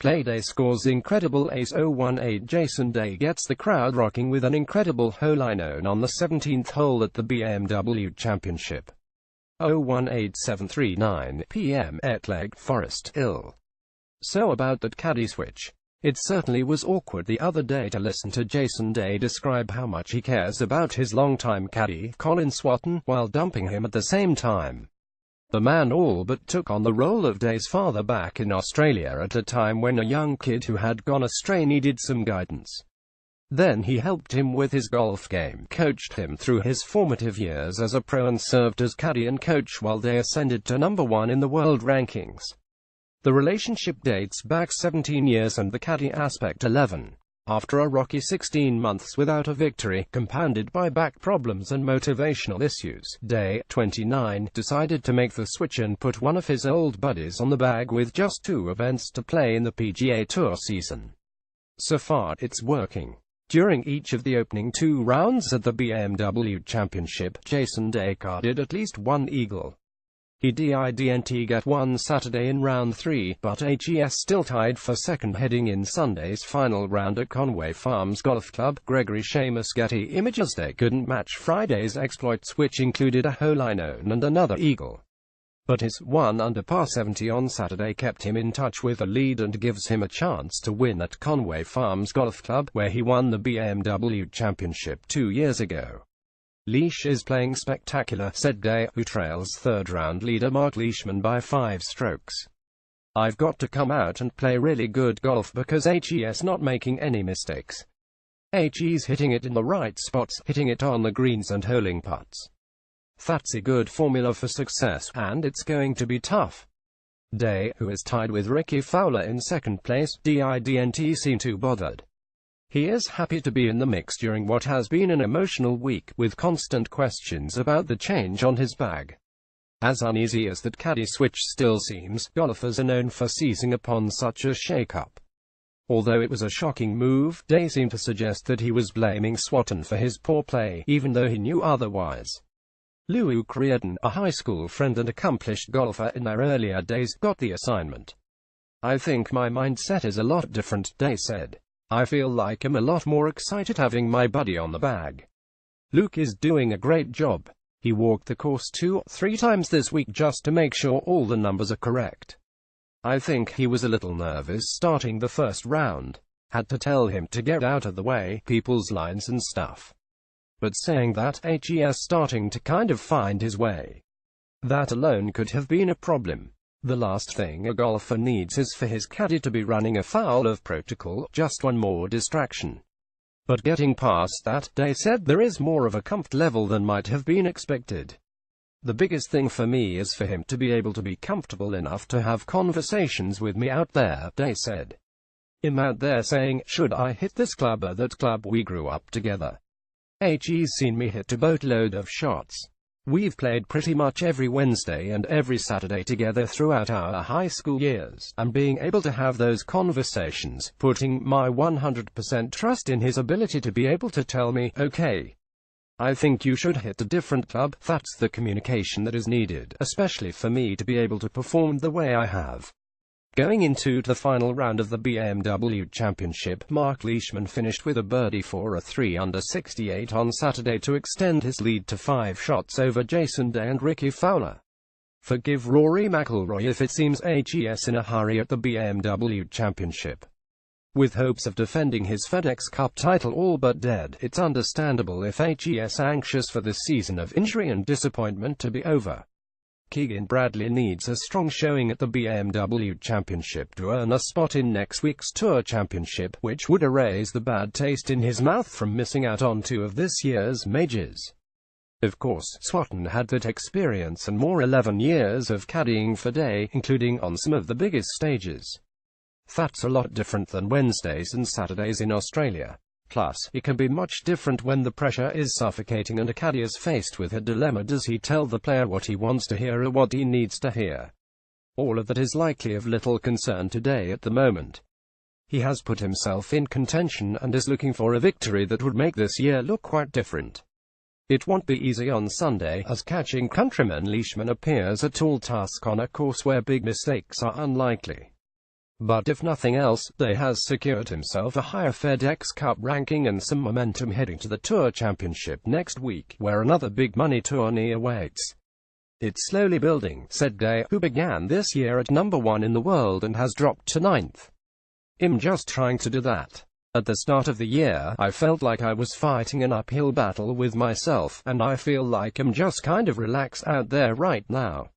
playDay scores incredible ace 018. Jason Day gets the crowd rocking with an incredible holeinone on the 17th hole at the BMW Championship. 018739 p.m. at Lake Forest Hill. So about that caddie switch. It certainly was awkward the other day to listen to Jason Day describe how much he cares about his longtime caddy, Colin Swatton, while dumping him at the same time. The man all but took on the role of Day's father back in Australia at a time when a young kid who had gone astray needed some guidance. Then he helped him with his golf game, coached him through his formative years as a pro and served as caddy and coach while Day ascended to #1 in the world rankings. The relationship dates back 17 years and the caddy aspect 11. After a rocky 16 months without a victory, compounded by back problems and motivational issues, Day, 29, decided to make the switch and put one of his old buddies on the bag with just 2 events to play in the PGA Tour season. So far, it's working. During each of the opening 2 rounds at the BMW Championship, Jason Day carded at least 1 eagle. He didn't get one Saturday in round 3, but HES still tied for second heading in Sunday's final round at Conway Farms Golf Club. Gregory Seamus Getty Images. Day couldn't match Friday's exploits, which included a holeinone and another eagle. But his 1 under par 70 on Saturday kept him in touch with the lead and gives him a chance to win at Conway Farms Golf Club, where he won the BMW Championship 2 years ago. Leash is playing spectacular, said Day, who trails third-round leader Mark Leishman by 5 strokes. I've got to come out and play really good golf because HE's not making any mistakes. HE's hitting it in the right spots, hitting it on the greens and holing putts. That's a good formula for success, and it's going to be tough. Day, who is tied with Ricky Fowler in second place, didn't seem too bothered. He is happy to be in the mix during what has been an emotional week, with constant questions about the change on his bag. As uneasy as that caddy switch still seems, golfers are known for seizing upon such a shake-up. Although it was a shocking move, Day seemed to suggest that he was blaming Swatton for his poor play, even though he knew otherwise. Lou Criaden, a high school friend and accomplished golfer in their earlier days, got the assignment. I think my mindset is a lot different, Day said. I feel like I'm a lot more excited having my buddy on the bag. Luke is doing a great job. He walked the course 2-3 times this week just to make sure all the numbers are correct. I think he was a little nervous starting the first round. Had to tell him to get out of the way, people's lines and stuff. But saying that, HE's starting to kind of find his way. That alone could have been a problem. The last thing a golfer needs is for his caddy to be running afoul of protocol, just one more distraction. But getting past that, Day said, there is more of a comfort level than might have been expected. The biggest thing for me is for him to be able to be comfortable enough to have conversations with me out there, Day said. Him out there saying, should I hit this club or that club, we grew up together. He's seen me hit a boatload of shots. We've played pretty much every Wednesday and every Saturday together throughout our high school years, and being able to have those conversations, putting my 100% trust in his ability to be able to tell me, okay, I think you should hit a different club, that's the communication that is needed, especially for me to be able to perform the way I have. Going into the final round of the BMW Championship, Mark Leishman finished with a birdie for a 3 under 68 on Saturday to extend his lead to 5 shots over Jason Day and Ricky Fowler. Forgive Rory McIlroy if it seems HE's in a hurry at the BMW Championship. With hopes of defending his FedEx Cup title all but dead, it's understandable if HE's anxious for this season of injury and disappointment to be over. Keegan Bradley needs a strong showing at the BMW Championship to earn a spot in next week's Tour Championship, which would erase the bad taste in his mouth from missing out on 2 of this year's majors. Of course, Swatton had that experience and more 11 years of caddying for Day, including on some of the biggest stages. That's a lot different than Wednesdays and Saturdays in Australia. Plus, it can be much different when the pressure is suffocating and a caddy is faced with a dilemma. Does he tell the player what he wants to hear or what he needs to hear? All of that is likely of little concern today at the moment. He has put himself in contention and is looking for a victory that would make this year look quite different. It won't be easy on Sunday, as catching countryman Leishman appears a tall task on a course where big mistakes are unlikely. But if nothing else, Day has secured himself a higher FedEx Cup ranking and some momentum heading to the Tour Championship next week, where another big money tourney awaits. "It's slowly building," said Day, who began this year at number 1 in the world and has dropped to 9th. "I'm just trying to do that. At the start of the year, I felt like I was fighting an uphill battle with myself, and I feel like I'm just kind of relaxed out there right now.